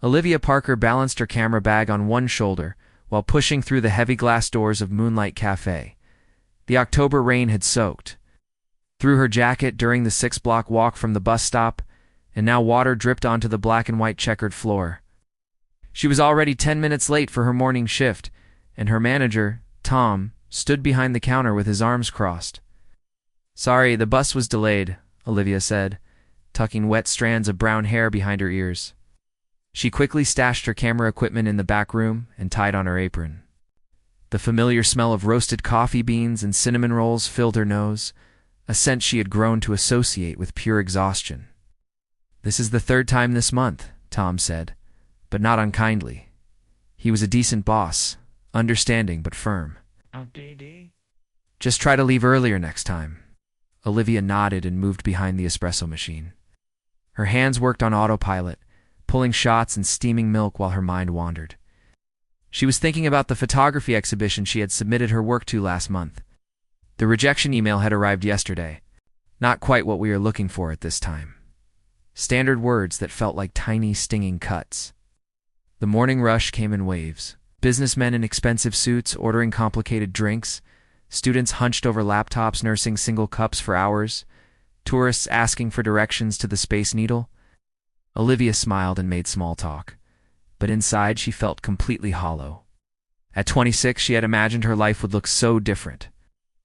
Olivia Parker balanced her camera bag on one shoulder while pushing through the heavy glass doors of Moonlight Cafe. The October rain had soaked through her jacket during the 6-block walk from the bus stop, and now water dripped onto the black and white checkered floor. She was already 10 minutes late for her morning shift, and her manager, Tom, stood behind the counter with his arms crossed. "Sorry, the bus was delayed," Olivia said, tucking wet strands of brown hair behind her ears. She quickly stashed her camera equipment in the back room and tied on her apron. The familiar smell of roasted coffee beans and cinnamon rolls filled her nose, a scent she had grown to associate with pure exhaustion. "This is the 3rd time this month," Tom said, but not unkindly. He was a decent boss, understanding but firm. "Just try to leave earlier next time." Olivia nodded and moved behind the espresso machine. Her hands worked on autopilot, pulling shots and steaming milk while her mind wandered. She was thinking about the photography exhibition she had submitted her work to last month. The rejection email had arrived yesterday. Not quite what we are looking for at this time. Standard words that felt like tiny, stinging cuts. The morning rush came in waves. Businessmen in expensive suits ordering complicated drinks, students hunched over laptops nursing single cups for hours, tourists asking for directions to the Space Needle. Olivia smiled and made small talk, but inside she felt completely hollow. At 26, she had imagined her life would look so different.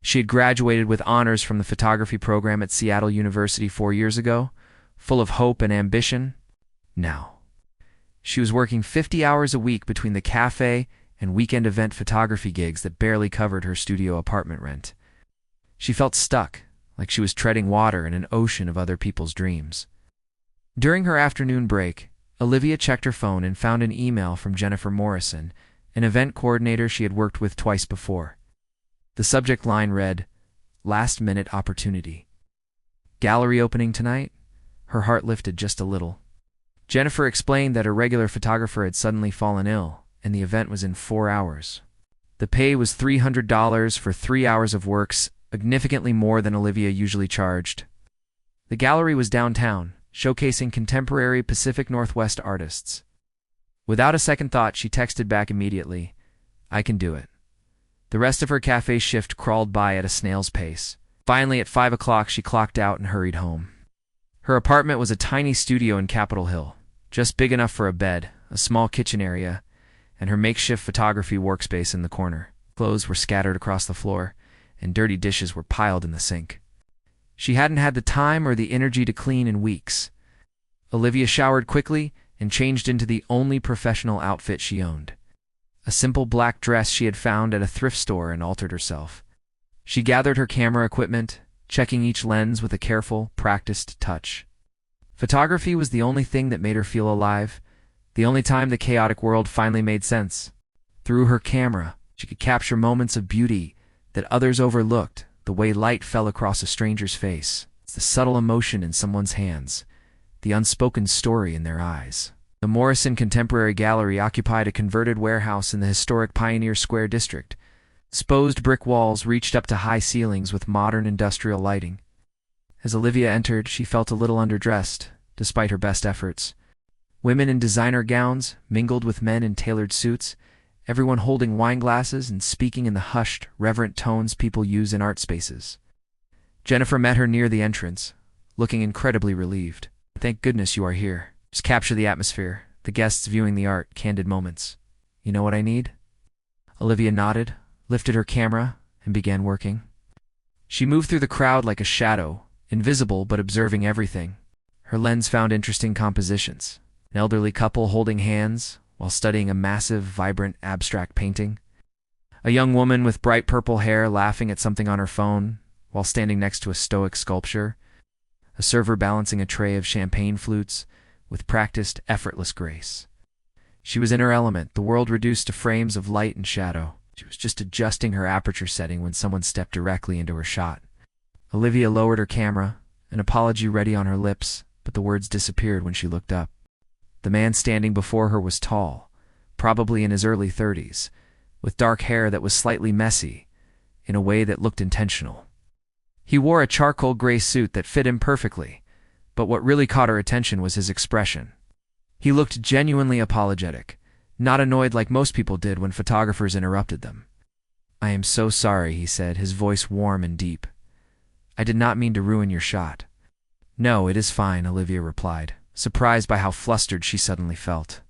She had graduated with honors from the photography program at Seattle University 4 years ago, full of hope and ambition. Now, she was working 50 hours a week between the cafe and weekend event photography gigs that barely covered her studio apartment rent. She felt stuck, like she was treading water in an ocean of other people's dreams. During her afternoon break, Olivia checked her phone and found an email from Jennifer Morrison, an event coordinator she had worked with twice before. The subject line read, "Last-minute opportunity." "Gallery opening tonight?" Her heart lifted just a little. Jennifer explained that a regular photographer had suddenly fallen ill, and the event was in 4 hours. The pay was $300 for 3 hours of work, significantly more than Olivia usually charged. The gallery was downtown, showcasing contemporary Pacific Northwest artists. Without a second thought, she texted back immediately, "I can do it." The rest of her cafe shift crawled by at a snail's pace. Finally, at 5 o'clock, she clocked out and hurried home. Her apartment was a tiny studio in Capitol Hill, just big enough for a bed, a small kitchen area, and her makeshift photography workspace in the corner. Clothes were scattered across the floor, and dirty dishes were piled in the sink. She hadn't had the time or the energy to clean in weeks. Olivia showered quickly and changed into the only professional outfit she owned. A simple black dress she had found at a thrift store, and altered herself. She gathered her camera equipment, checking each lens with a careful, practiced touch. Photography was the only thing that made her feel alive, the only time the chaotic world finally made sense. Through her camera, she could capture moments of beauty that others overlooked, the way light fell across a stranger's face, the subtle emotion in someone's hands, the unspoken story in their eyes. The Morrison Contemporary Gallery occupied a converted warehouse in the historic Pioneer Square district. Exposed brick walls reached up to high ceilings with modern industrial lighting. As Olivia entered, she felt a little underdressed, despite her best efforts. Women in designer gowns mingled with men in tailored suits, everyone holding wine glasses and speaking in the hushed, reverent tones people use in art spaces. Jennifer met her near the entrance, looking incredibly relieved. "Thank goodness you are here. Just capture the atmosphere, the guests viewing the art, candid moments. You know what I need?" Olivia nodded, lifted her camera, and began working. She moved through the crowd like a shadow, invisible but observing everything. Her lens found interesting compositions. An elderly couple holding hands while studying a massive, vibrant, abstract painting. A young woman with bright purple hair laughing at something on her phone while standing next to a stoic sculpture. A server balancing a tray of champagne flutes with practiced, effortless grace. She was in her element, the world reduced to frames of light and shadow. She was just adjusting her aperture setting when someone stepped directly into her shot. Olivia lowered her camera, an apology ready on her lips, but the words disappeared when she looked up. The man standing before her was tall, probably in his early 30s, with dark hair that was slightly messy, in a way that looked intentional. He wore a charcoal gray suit that fit him perfectly, but what really caught her attention was his expression. He looked genuinely apologetic, not annoyed like most people did when photographers interrupted them. "I am so sorry," he said, his voice warm and deep. "I did not mean to ruin your shot." "No, it is fine," Olivia replied, surprised by how flustered she suddenly felt.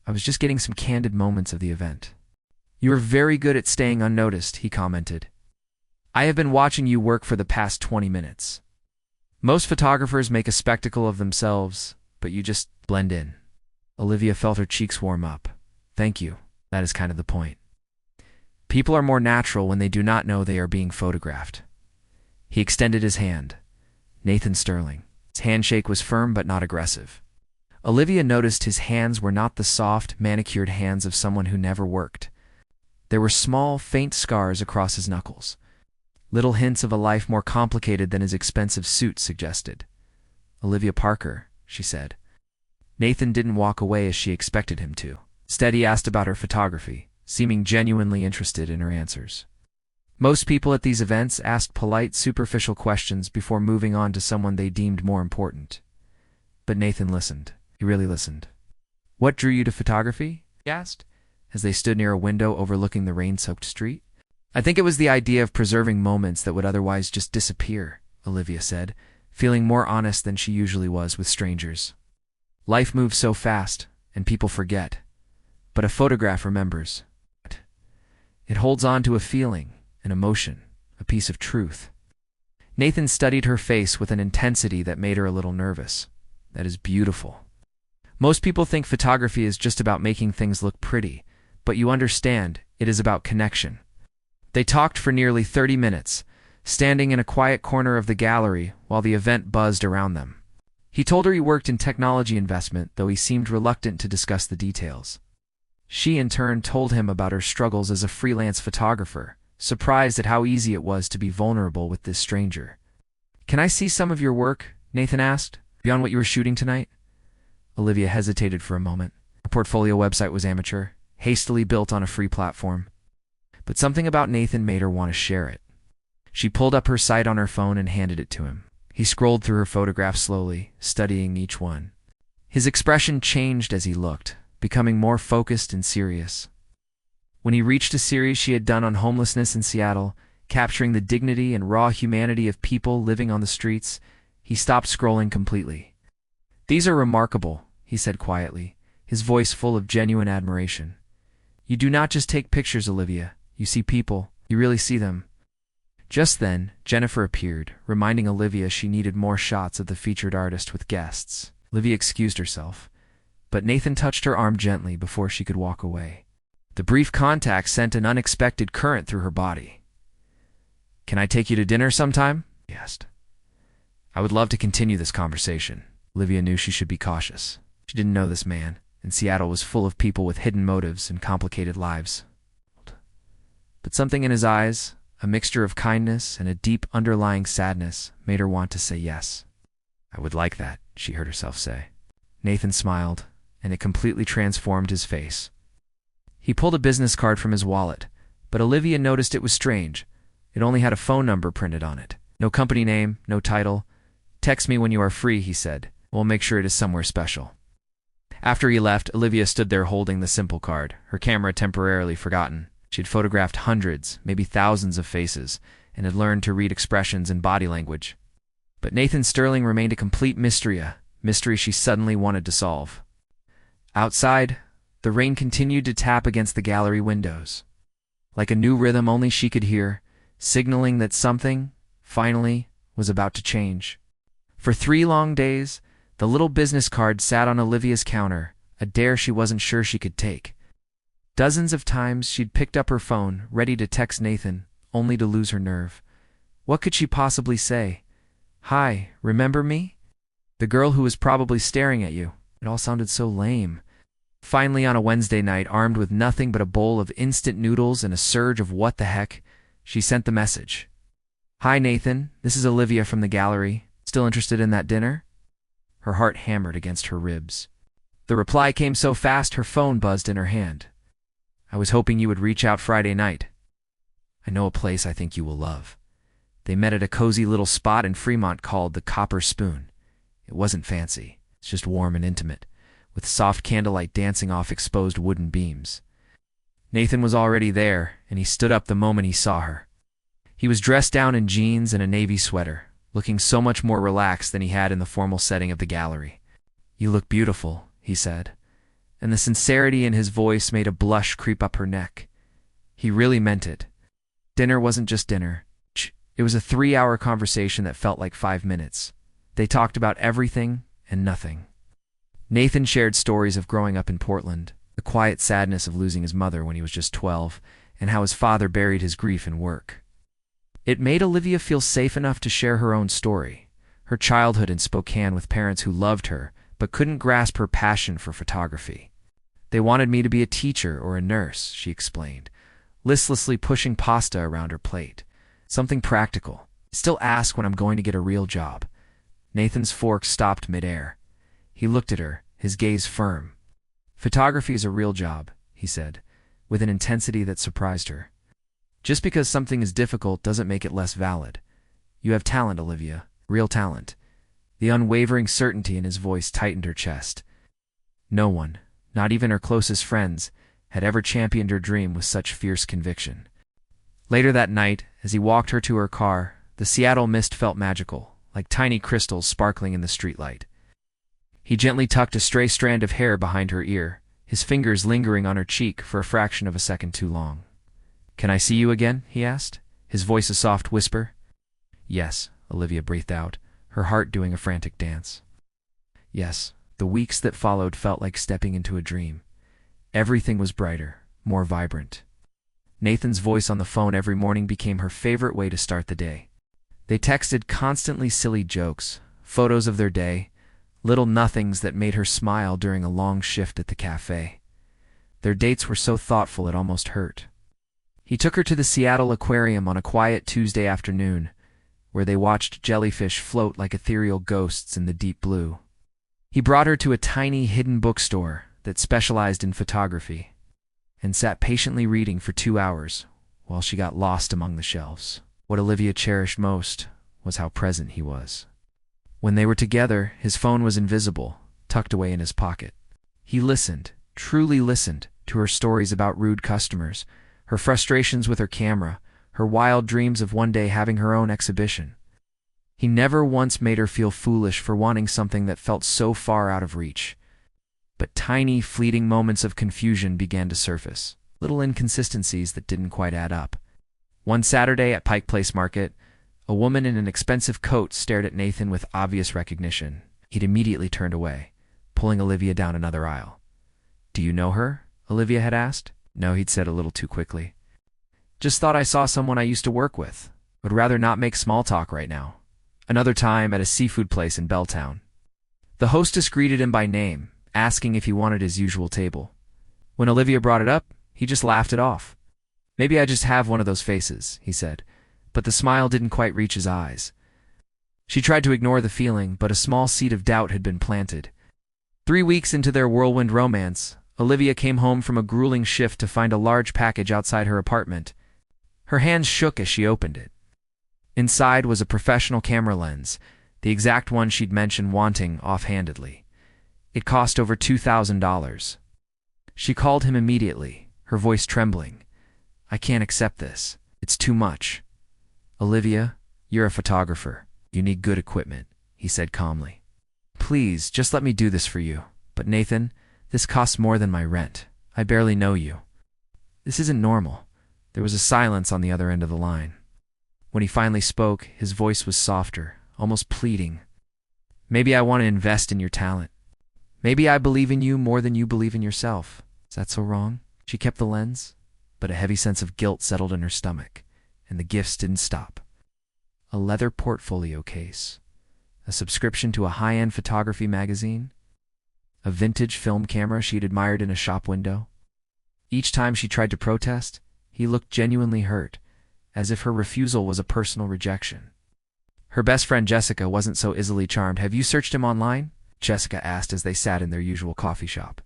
"I was just getting some candid moments of the event." "You are very good at staying unnoticed," he commented. "I have been watching you work for the past 20 minutes. Most photographers make a spectacle of themselves, but you just blend in." Olivia felt her cheeks warm up. "Thank you. That is kind of the point. People are more natural when they do not know they are being photographed." He extended his hand. Nathan Sterling. His handshake was firm but not aggressive. Olivia noticed his hands were not the soft, manicured hands of someone who never worked. There were small, faint scars across his knuckles. Little hints of a life more complicated than his expensive suit suggested. "Olivia Parker," she said. Nathan didn't walk away as she expected him to. Instead, he asked about her photography, seeming genuinely interested in her answers. Most people at these events asked polite, superficial questions before moving on to someone they deemed more important. But Nathan listened. He really listened. "What drew you to photography?" he asked, as they stood near a window overlooking the rain-soaked street. "I think it was the idea of preserving moments that would otherwise just disappear," Olivia said, feeling more honest than she usually was with strangers. "Life moves so fast, and people forget. But a photograph remembers. It holds on to a feeling, an emotion, a piece of truth." Nathan studied her face with an intensity that made her a little nervous. "That is beautiful. Most people think photography is just about making things look pretty, but you understand, it is about connection." They talked for nearly 30 minutes, standing in a quiet corner of the gallery while the event buzzed around them. He told her he worked in technology investment, though he seemed reluctant to discuss the details. She, in turn, told him about her struggles as a freelance photographer, surprised at how easy it was to be vulnerable with this stranger. "Can I see some of your work?" Nathan asked. "Beyond what you were shooting tonight?" Olivia hesitated for a moment. Her portfolio website was amateur, hastily built on a free platform. But something about Nathan made her want to share it. She pulled up her site on her phone and handed it to him. He scrolled through her photographs slowly, studying each one. His expression changed as he looked, becoming more focused and serious. When he reached a series she had done on homelessness in Seattle, capturing the dignity and raw humanity of people living on the streets, he stopped scrolling completely. "These are remarkable," he said quietly, his voice full of genuine admiration. "You do not just take pictures, Olivia. You see people. You really see them." Just then, Jennifer appeared, reminding Olivia she needed more shots of the featured artist with guests. Olivia excused herself, but Nathan touched her arm gently before she could walk away. The brief contact sent an unexpected current through her body. "Can I take you to dinner sometime?" he asked. "I would love to continue this conversation." Olivia knew she should be cautious. She didn't know this man, and Seattle was full of people with hidden motives and complicated lives. But something in his eyes, a mixture of kindness and a deep underlying sadness, made her want to say yes. "I would like that," she heard herself say. Nathan smiled, and it completely transformed his face. He pulled a business card from his wallet, but Olivia noticed it was strange. It only had a phone number printed on it. "No company name, no title. Text me when you are free," he said. "We'll make sure it is somewhere special." After he left, Olivia stood there holding the simple card, her camera temporarily forgotten. She had photographed hundreds, maybe thousands of faces, and had learned to read expressions and body language. But Nathan Sterling remained a complete mystery, a mystery she suddenly wanted to solve. Outside, the rain continued to tap against the gallery windows. Like a new rhythm only she could hear, signaling that something, finally, was about to change. For 3 long days, the little business card sat on Olivia's counter, a dare she wasn't sure she could take. Dozens of times she'd picked up her phone, ready to text Nathan, only to lose her nerve. What could she possibly say? "Hi, remember me? The girl who was probably staring at you." It all sounded so lame. Finally, on a Wednesday night, armed with nothing but a bowl of instant noodles and a surge of what the heck, she sent the message. "Hi, Nathan. This is Olivia from the gallery. Still interested in that dinner?" Her heart hammered against her ribs. The reply came so fast her phone buzzed in her hand. "I was hoping you would reach out Friday night. I know a place I think you will love." They met at a cozy little spot in Fremont called the Copper Spoon. It wasn't fancy. It's just warm and intimate, with soft candlelight dancing off exposed wooden beams. Nathan was already there, and he stood up the moment he saw her. He was dressed down in jeans and a navy sweater, looking so much more relaxed than he had in the formal setting of the gallery. "You look beautiful," he said, and the sincerity in his voice made a blush creep up her neck. He really meant it. Dinner wasn't just dinner. It was a 3-hour conversation that felt like 5 minutes. They talked about everything and nothing. Nathan shared stories of growing up in Portland, the quiet sadness of losing his mother when he was just 12, and how his father buried his grief in work. It made Olivia feel safe enough to share her own story, her childhood in Spokane with parents who loved her but couldn't grasp her passion for photography. "They wanted me to be a teacher or a nurse," she explained, listlessly pushing pasta around her plate. "Something practical. Still ask when I'm going to get a real job." Nathan's fork stopped midair. He looked at her, his gaze firm. "Photography is a real job," he said, with an intensity that surprised her. "Just because something is difficult doesn't make it less valid. You have talent, Olivia, real talent." The unwavering certainty in his voice tightened her chest. No one, not even her closest friends, had ever championed her dream with such fierce conviction. Later that night, as he walked her to her car, the Seattle mist felt magical, like tiny crystals sparkling in the streetlight. He gently tucked a stray strand of hair behind her ear, his fingers lingering on her cheek for a fraction of a second too long. "Can I see you again?" he asked, his voice a soft whisper. "Yes," Olivia breathed out, her heart doing a frantic dance. Yes, the weeks that followed felt like stepping into a dream. Everything was brighter, more vibrant. Nathan's voice on the phone every morning became her favorite way to start the day. They texted constantly silly jokes, photos of their day, little nothings that made her smile during a long shift at the cafe. Their dates were so thoughtful it almost hurt. He took her to the Seattle Aquarium on a quiet Tuesday afternoon, where they watched jellyfish float like ethereal ghosts in the deep blue. He brought her to a tiny hidden bookstore that specialized in photography, and sat patiently reading for 2 hours while she got lost among the shelves. What Olivia cherished most was how present he was. When they were together, his phone was invisible, tucked away in his pocket. He listened, truly listened, to her stories about rude customers, her frustrations with her camera, her wild dreams of one day having her own exhibition. He never once made her feel foolish for wanting something that felt so far out of reach. But tiny, fleeting moments of confusion began to surface, little inconsistencies that didn't quite add up. One Saturday at Pike Place Market, a woman in an expensive coat stared at Nathan with obvious recognition. He'd immediately turned away, pulling Olivia down another aisle. "Do you know her?" Olivia had asked. "No," he'd said a little too quickly. "Just thought I saw someone I used to work with. Would rather not make small talk right now." Another time at a seafood place in Belltown. The hostess greeted him by name, asking if he wanted his usual table. When Olivia brought it up, he just laughed it off. "Maybe I just have one of those faces," he said, but the smile didn't quite reach his eyes. She tried to ignore the feeling, but a small seed of doubt had been planted. 3 weeks into their whirlwind romance, Olivia came home from a grueling shift to find a large package outside her apartment. Her hands shook as she opened it. Inside was a professional camera lens, the exact one she'd mentioned wanting offhandedly. It cost over $2,000. She called him immediately, her voice trembling. "I can't accept this. It's too much." "Olivia, you're a photographer. You need good equipment," he said calmly. "Please, just let me do this for you." "But Nathan, this costs more than my rent. I barely know you." "This isn't normal." There was a silence on the other end of the line. When he finally spoke, his voice was softer, almost pleading. "Maybe I want to invest in your talent. Maybe I believe in you more than you believe in yourself. Is that so wrong?" She kept the lens, but a heavy sense of guilt settled in her stomach, and the gifts didn't stop. A leather portfolio case, a subscription to a high-end photography magazine, a vintage film camera she'd admired in a shop window. Each time she tried to protest, he looked genuinely hurt, as if her refusal was a personal rejection. Her best friend Jessica wasn't so easily charmed. "Have you searched him online?" Jessica asked as they sat in their usual coffee shop.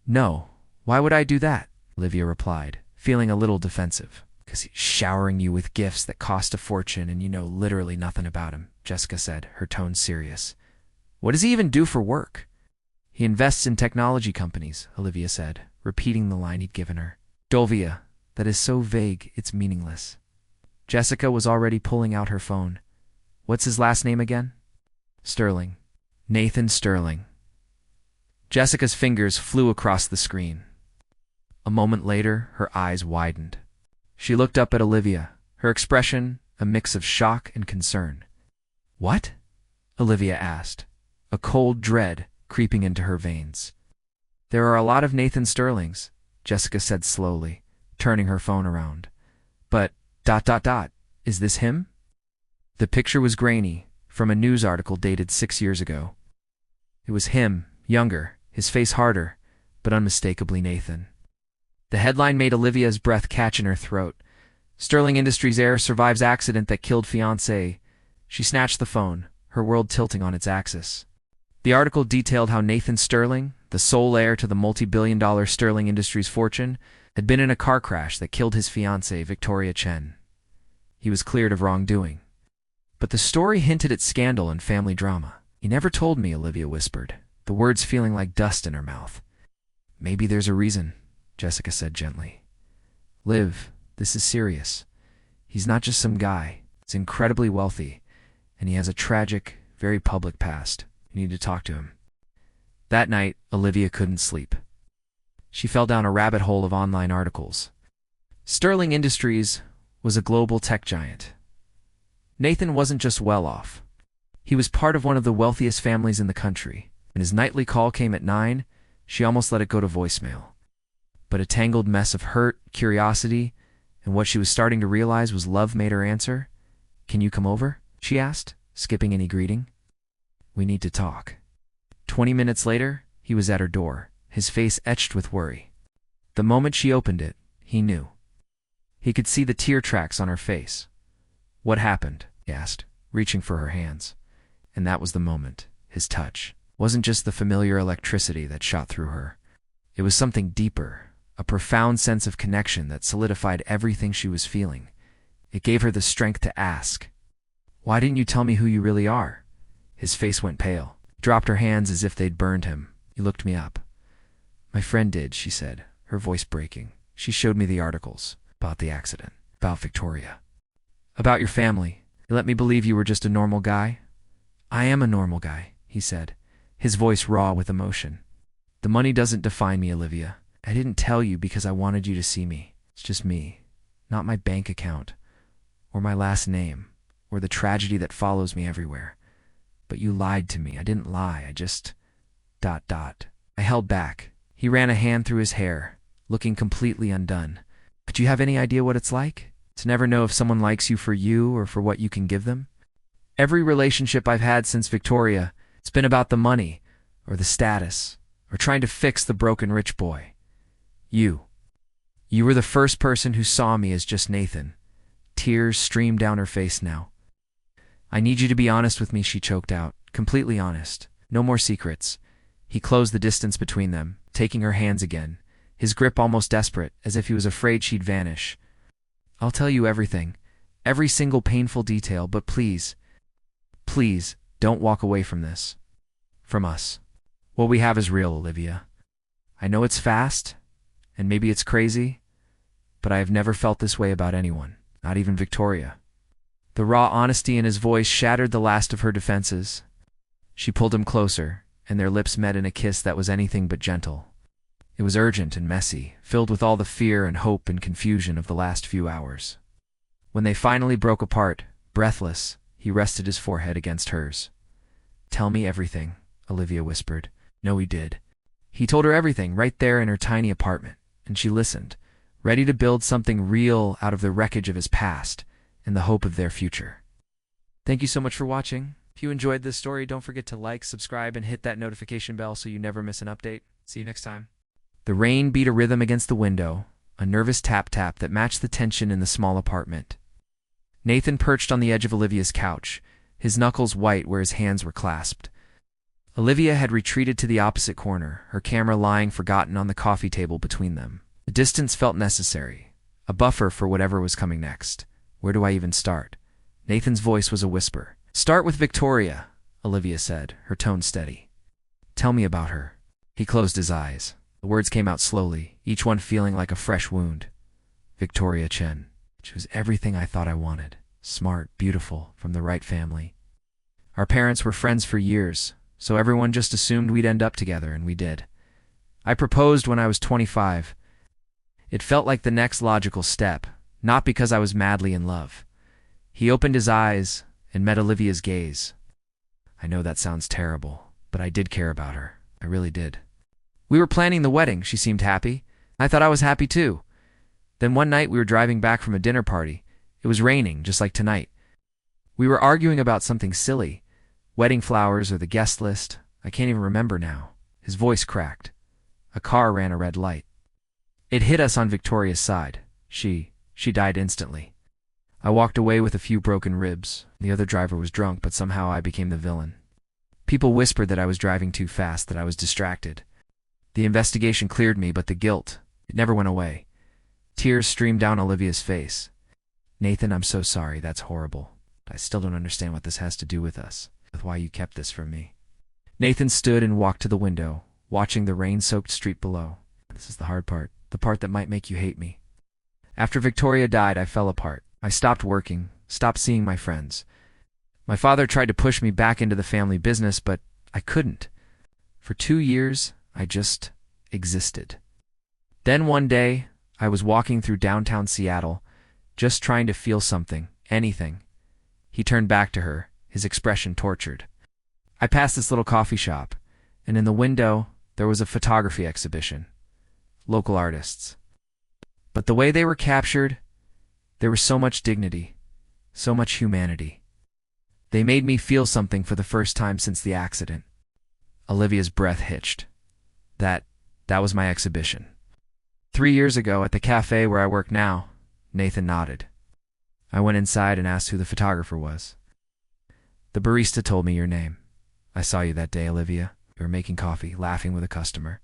"No. Why would I do that?" Olivia replied, feeling a little defensive. "'Cause he's showering you with gifts that cost a fortune and you know literally nothing about him," Jessica said, her tone serious. "What does he even do for work?" He invests in technology companies, Olivia said, repeating the line he'd given her. Dolvia, that is so vague, it's meaningless. Jessica was already pulling out her phone. What's his last name again? Sterling. Nathan Sterling. Jessica's fingers flew across the screen. A moment later, her eyes widened. She looked up at Olivia, her expression a mix of shock and concern. What? Olivia asked, a cold dread creeping into her veins. There are a lot of Nathan Sterlings, Jessica said slowly, turning her phone around. But, ... is this him? The picture was grainy, from a news article dated 6 years ago. It was him, younger, his face harder, but unmistakably Nathan. The headline made Olivia's breath catch in her throat. Sterling Industries heir survives accident that killed fiancé. She snatched the phone, her world tilting on its axis. The article detailed how Nathan Sterling, the sole heir to the multi-billion-dollar Sterling Industries fortune, had been in a car crash that killed his fiancée, Victoria Chen. He was cleared of wrongdoing. But the story hinted at scandal and family drama. He never told me, Olivia whispered, the words feeling like dust in her mouth. Maybe there's a reason, Jessica said gently. Liv, this is serious. He's not just some guy. He's incredibly wealthy, and he has a tragic, very public past. You need to talk to him. That night, Olivia couldn't sleep. She fell down a rabbit hole of online articles. Sterling Industries was a global tech giant. Nathan wasn't just well off. He was part of one of the wealthiest families in the country. When his nightly call came at 9, she almost let it go to voicemail. But a tangled mess of hurt, curiosity, and what she was starting to realize was love made her answer. Can you come over? She asked, skipping any greeting. We need to talk. 20 minutes later, he was at her door, his face etched with worry. The moment she opened it, he knew. He could see the tear tracks on her face. What happened? He asked, reaching for her hands. And that was the moment. His touch wasn't just the familiar electricity that shot through her. It was something deeper, a profound sense of connection that solidified everything she was feeling. It gave her the strength to ask, why didn't you tell me who you really are? His face went pale, dropped her hands as if they'd burned him. He looked me up. My friend did, she said, her voice breaking. She showed me the articles about the accident, about Victoria, about your family. You let me believe you were just a normal guy? I am a normal guy, he said, his voice raw with emotion. The money doesn't define me, Olivia. I didn't tell you because I wanted you to see me. It's just me, not my bank account, or my last name, or the tragedy that follows me everywhere. But you lied to me. I didn't lie. I just... ... I held back. He ran a hand through his hair, looking completely undone. But do you have any idea what it's like? To never know if someone likes you for you or for what you can give them? Every relationship I've had since Victoria, it's been about the money, or the status, or trying to fix the broken rich boy. You were the first person who saw me as just Nathan. Tears streamed down her face now. I need you to be honest with me, she choked out. Completely honest. No more secrets. He closed the distance between them, taking her hands again, his grip almost desperate, as if he was afraid she'd vanish. I'll tell you everything, every single painful detail, but please, please, don't walk away from this. From us. What we have is real, Olivia. I know it's fast, and maybe it's crazy, but I have never felt this way about anyone, not even Victoria. The raw honesty in his voice shattered the last of her defenses. She pulled him closer, and their lips met in a kiss that was anything but gentle. It was urgent and messy, filled with all the fear and hope and confusion of the last few hours. When they finally broke apart, breathless, he rested his forehead against hers. Tell me everything, Olivia whispered. No, he did. He told her everything right there in her tiny apartment, and she listened, ready to build something real out of the wreckage of his past and the hope of their future. Thank you so much for watching. If you enjoyed this story, don't forget to like, subscribe, and hit that notification bell so you never miss an update. See you next time. The rain beat a rhythm against the window, a nervous tap-tap that matched the tension in the small apartment. Nathan perched on the edge of Olivia's couch, his knuckles white where his hands were clasped. Olivia had retreated to the opposite corner, her camera lying forgotten on the coffee table between them. The distance felt necessary, a buffer for whatever was coming next. Where do I even start? Nathan's voice was a whisper. Start with Victoria, Olivia said, her tone steady. Tell me about her. He closed his eyes. The words came out slowly, each one feeling like a fresh wound. Victoria Chen. She was everything I thought I wanted. Smart, beautiful, from the right family. Our parents were friends for years, so everyone just assumed we'd end up together, and we did. I proposed when I was 25. It felt like the next logical step, not because I was madly in love. He opened his eyes and met Olivia's gaze. I know that sounds terrible, but I did care about her. I really did. We were planning the wedding. She seemed happy. I thought I was happy too. Then one night we were driving back from a dinner party. It was raining, just like tonight. We were arguing about something silly. Wedding flowers or the guest list. I can't even remember now. His voice cracked. A car ran a red light. It hit us on Victoria's side. She died instantly. I walked away with a few broken ribs. The other driver was drunk, but somehow I became the villain. People whispered that I was driving too fast, that I was distracted. The investigation cleared me, but the guilt, it never went away. Tears streamed down Olivia's face. Nathan, I'm so sorry. That's horrible. I still don't understand what this has to do with us, with why you kept this from me. Nathan stood and walked to the window, watching the rain-soaked street below. This is the hard part, the part that might make you hate me. After Victoria died, I fell apart. I stopped working, stopped seeing my friends. My father tried to push me back into the family business, but I couldn't. For 2 years, I just existed. Then one day, I was walking through downtown Seattle, just trying to feel something, anything. He turned back to her, his expression tortured. I passed this little coffee shop, and in the window, there was a photography exhibition. Local artists. But the way they were captured, there was so much dignity, so much humanity. They made me feel something for the first time since the accident. Olivia's breath hitched. That was my exhibition. 3 years ago at the cafe where I work now, Nathan nodded. I went inside and asked who the photographer was. The barista told me your name. I saw you that day, Olivia. You were making coffee, laughing with a customer.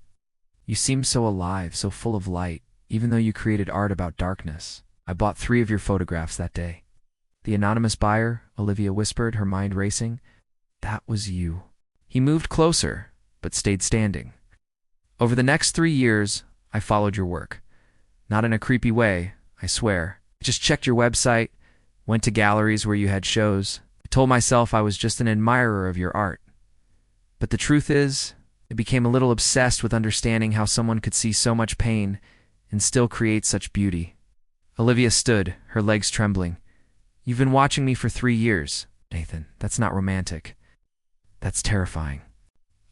You seemed so alive, so full of light, even though you created art about darkness. I bought 3 of your photographs that day. The anonymous buyer, Olivia whispered, her mind racing. That was you. He moved closer, but stayed standing. Over the next 3 years, I followed your work. Not in a creepy way, I swear. I just checked your website, went to galleries where you had shows. I told myself I was just an admirer of your art. But the truth is, I became a little obsessed with understanding how someone could see so much pain and still create such beauty. Olivia stood, her legs trembling. You've been watching me for 3 years. Nathan, that's not romantic. That's terrifying.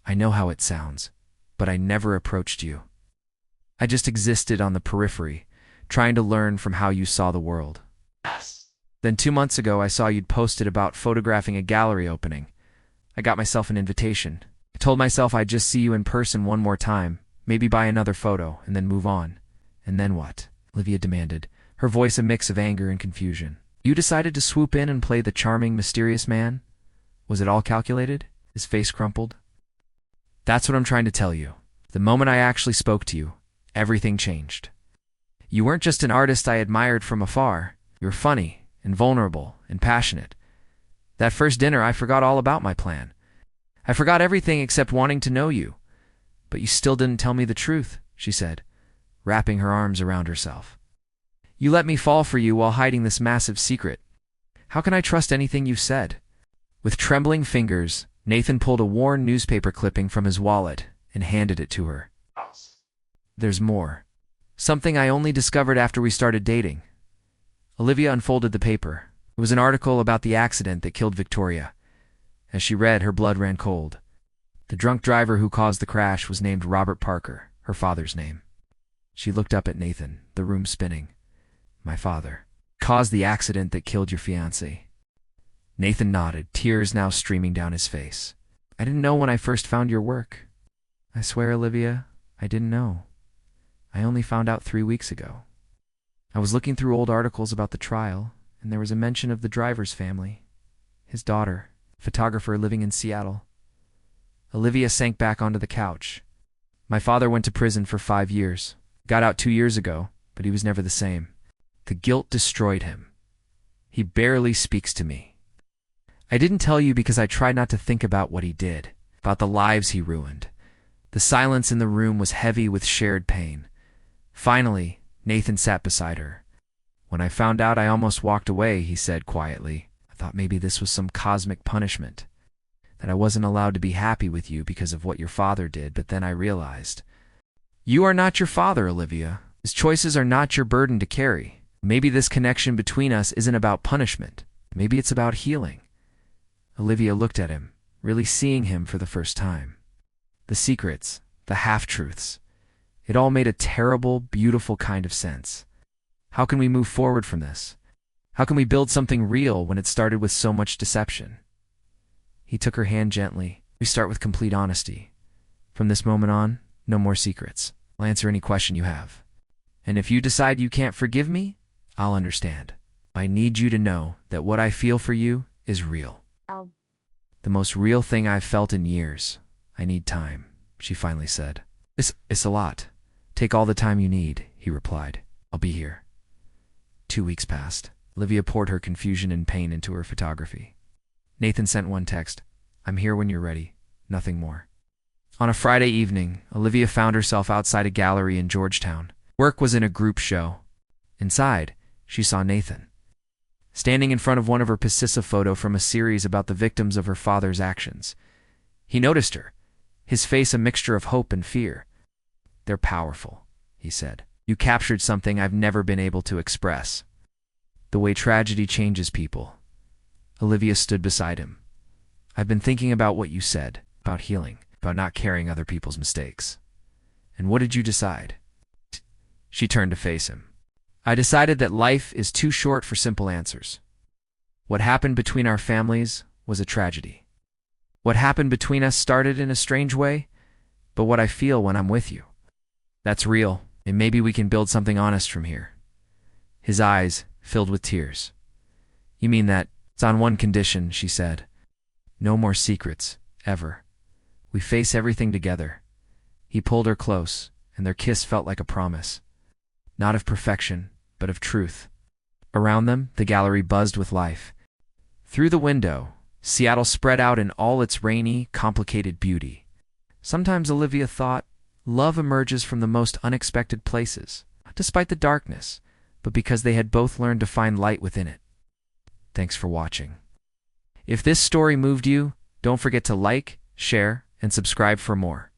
I know how it sounds, but I never approached you. I just existed on the periphery, trying to learn from how you saw the world. Yes. Then 2 months ago, I saw you'd posted about photographing a gallery opening. I got myself an invitation. I told myself I'd just see you in person one more time, maybe buy another photo, and then move on. And then what? Olivia demanded, her voice a mix of anger and confusion. You decided to swoop in and play the charming, mysterious man? Was it all calculated? His face crumpled. That's what I'm trying to tell you. The moment I actually spoke to you, everything changed. You weren't just an artist I admired from afar. You were funny and vulnerable and passionate. That first dinner, I forgot all about my plan. I forgot everything except wanting to know you. But you still didn't tell me the truth, she said, wrapping her arms around herself. You let me fall for you while hiding this massive secret. How can I trust anything you've said? With trembling fingers, Nathan pulled a worn newspaper clipping from his wallet and handed it to her. There's more. Something I only discovered after we started dating. Olivia unfolded the paper. It was an article about the accident that killed Victoria. As she read, her blood ran cold. The drunk driver who caused the crash was named Robert Parker, her father's name. She looked up at Nathan, the room spinning. My father caused the accident that killed your fiancé. Nathan nodded, tears now streaming down his face. I didn't know when I first found your work. I swear, Olivia, I didn't know. I only found out 3 weeks ago. I was looking through old articles about the trial, and there was a mention of the driver's family. His daughter, photographer living in Seattle. Olivia sank back onto the couch. My father went to prison for 5 years. Got out 2 years ago, but he was never the same. The guilt destroyed him. He barely speaks to me. I didn't tell you because I tried not to think about what he did, about the lives he ruined. The silence in the room was heavy with shared pain. Finally, Nathan sat beside her. "When I found out, I almost walked away," he said quietly. "I thought maybe this was some cosmic punishment, that I wasn't allowed to be happy with you because of what your father did, but then I realized. You are not your father, Olivia. His choices are not your burden to carry. Maybe this connection between us isn't about punishment. Maybe it's about healing." Olivia looked at him, really seeing him for the first time. The secrets, the half-truths, it all made a terrible, beautiful kind of sense. How can we move forward from this? How can we build something real when it started with so much deception? He took her hand gently. "We start with complete honesty. From this moment on, no more secrets. I'll answer any question you have. And if you decide you can't forgive me, I'll understand. I need you to know that what I feel for you is real. The most real thing I've felt in years. I need time," she finally said. It's a lot. Take all the time you need," he replied. "I'll be here." 2 weeks passed. Olivia poured her confusion and pain into her photography. Nathan sent one text: "I'm here when you're ready. Nothing more." On a Friday evening, Olivia found herself outside a gallery in Georgetown. Work was in a group show. Inside, she saw Nathan, standing in front of one of her Pacissa photo from a series about the victims of her father's actions. He noticed her, his face a mixture of hope and fear. "They're powerful," he said. "You captured something I've never been able to express. The way tragedy changes people." Olivia stood beside him. "I've been thinking about what you said, about healing, about not carrying other people's mistakes." "And what did you decide?" She turned to face him. "I decided that life is too short for simple answers. What happened between our families was a tragedy. What happened between us started in a strange way, but what I feel when I'm with you, that's real, and maybe we can build something honest from here." His eyes filled with tears. "You mean that?" "It's on one condition," she said. "No more secrets, ever. We face everything together." He pulled her close, and their kiss felt like a promise. Not of perfection, but of truth. Around them, the gallery buzzed with life. Through the window, Seattle spread out in all its rainy, complicated beauty. Sometimes Olivia thought, love emerges from the most unexpected places, not despite the darkness, but because they had both learned to find light within it. Thanks for watching. If this story moved you, don't forget to like, share, and subscribe for more.